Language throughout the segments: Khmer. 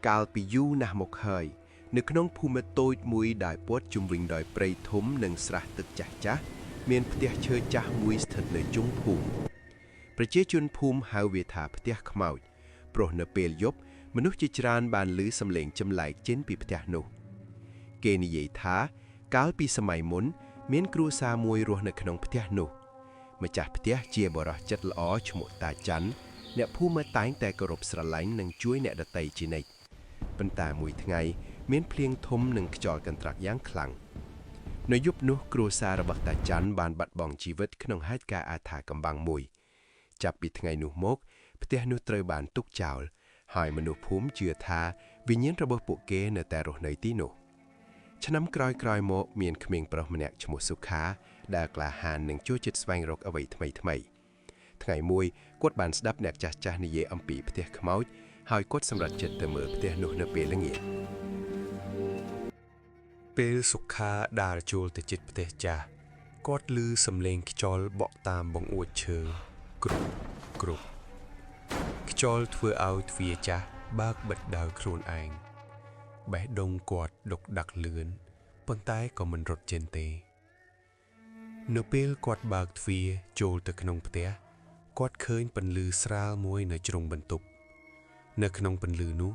កាលពីយូរណាស់មកហើយនៅក្នុងភូមិតូចមួយដែលព័ទ្ធជុំវិញដោយព្រៃធំនិងស្រះទឹកចាស់ចាស់មានផ្ទះឈើចាស់មួយស្ថិតនៅចុងភូមិប្រជាជនភូមិហៅវាថាផ្ទះខ្មោចព្រោះនៅពេលយប់មនុស្សជាច្រើនបានឮសំឡេងចម្លែកចេញពីផ្ទះនោះគេនិយាយថាកាលពីសម័យមុនមានគ្រួសារមួយរស់នៅក្នុងផ្ទះនោះម្ចាស់ផ្ទះជាបុរសចិត្តល្អឈ្មោះតាច័ន្ទអ្នកភូមិតែងតែគោរពស្រឡាញ់និងជួយអ្នកដទៃជានិច្ចប៉ុន្តែមួយថ្ងៃមានភ្លៀងធំនិងខ្យល់កន្ត្រាក់យ៉ាងខ្លាំងនៅយប់នោះគ្រួសាររបស់តាច័ន្ទបានបាត់បង់ជីវិតក្នុងហេតុការណ៍អាថ៌កំបាំងមួយចាប់ពីថ្ងៃនោះមកផ្ទះនោះត្រូវបានទុកចោលហើយមនុស្សភូមិជឿថាវិញ្ញាណរបស់ពួកគេនៅតែរស់នៅទីនោះឆ្នាំក្រោយៗមកមានក្មេងប្រុសម្នាក់ឈ្មោះសុខាដែលក្លាហាននិងចូលចិត្តស្វែងរកអ្វីថ្មីថ្ងៃមួយគាត់បានស្ដាប់អ្នកចាស់ៗនិយាយអំពីផ្ទះខ្មោចហើយគាត់សម្រេចចិត្តទៅមើលផ្ទះនោះនៅពេលល្ងាចពេលសុខាដើរចូលទៅជិតផ្ទះចាស់គាត់ឮសំឡេងខ្យល់បក់តាមបង្អួចឈើគ្រុបខ្យល់ធ្វើឲ្យទ្វារចាស់បើកបិទដោយខ្លួនឯងបេះដូងគាត់ដុកដាក់លឿនប៉ុន្តែក៏មិនរត់ចេញទេនៅពេលគាត់បើកទ្វារចូលទៅក្នុងផ្ទះគាត់ឃើញពន្លឺស្រាលមួយនៅជ្រុងបន្ទប់នៅក្នុងពន្លឺនោះ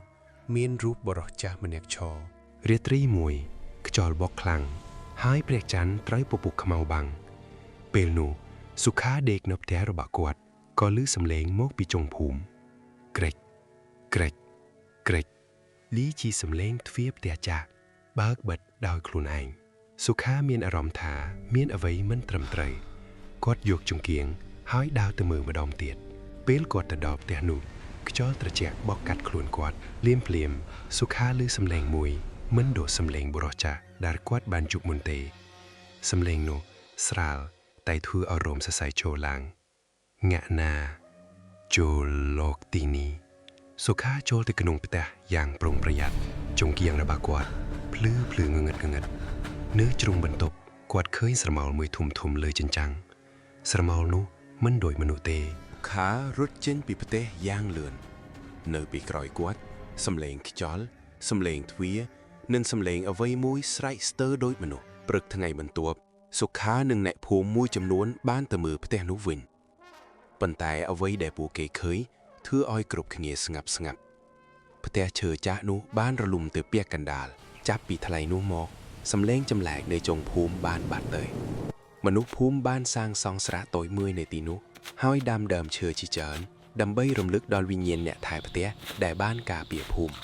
មានរូបបុរសចាស់ម្នាក់ឈររាត្រីមួយខ្យល់បក់ខ្លាំងហើយព្រះច័ន្ទត្រូវពពុះខ្មៅបាំងពេលនោះសុខាដេកនៅផ្ទះរបស់គាត់ក៏ឮសំឡេងមកពីចុងភូមិក្រេចលីជាសំឡេងទ្វារផ្ទះចាស់បើកបិទដោយខ្លួនឯងសុខាមានអារម្មណ៍ថាមានអ្វីមិនត្រឹមត្រូវគាត់យកចង្កៀងហើយដើរទៅមើលម្ដងទៀតពេលគាត់ទៅដល់ផ្ទះនោះខ្យល់ត្រជាក់បក់កាត់ខ្លួនគាត់ភ្លាមសុខាឮសំឡេងមួយមិនដូចសំឡេងបុរសចាស់ដែលគាត់បានជួបមុនទេសំឡេងនោះស្រាលតែធ្វើឲ្យរោមសរសៃចូលឡើងងាក់ណាចូលលោកទីនេះសុខាចូលទៅក្នុងផ្ទះយ៉ាងប្រុងប្រយ័ត្នចង្កៀងរបស់គាត់ភ្លឺងងឹតនៅជ្រុងបន្ទប់គាត់ឃើញស្រមោលមួយធំលើជញ្ចាំងស្រមោលនោះមិនដូចមនុស្សទេខារត់ចេញពីផ្ទះយ៉ាងលឿននៅពីក្រោយគាត់សំឡេងខ្យល់សំឡេងទ្វារនិងសំឡេងអ្វីមួយស្រែកស្ទើរដូចមនុស្សព្រឹកថ្ងៃបន្ទាប់សុខានិងអ្នកភូមិមួយចំនួនបានទៅមើលផ្ទះនោះវិញប៉ុន្តែអ្វីដែលពួកគេឃើញធ្វើឲ្យគ្រប់គ្នាស្ងាត់ផ្ទះឈើចាស់នោះបានរលំទៅពាក់កណ្ដាលចាប់ពីថ្លៃនោះមកសំឡេងចម្លែកនៃចុងភូមិបានបាត់ទៅមនុស្សភូមិបានសាងសង់ស្រះតូចមួយនៅទីនោះហើយដាំដើមឈើជាច្រើនដើម្បីរំលឹកដល់វិញ្ញាណអ្នកថែផ្ទះដែលបានការពារភូមិ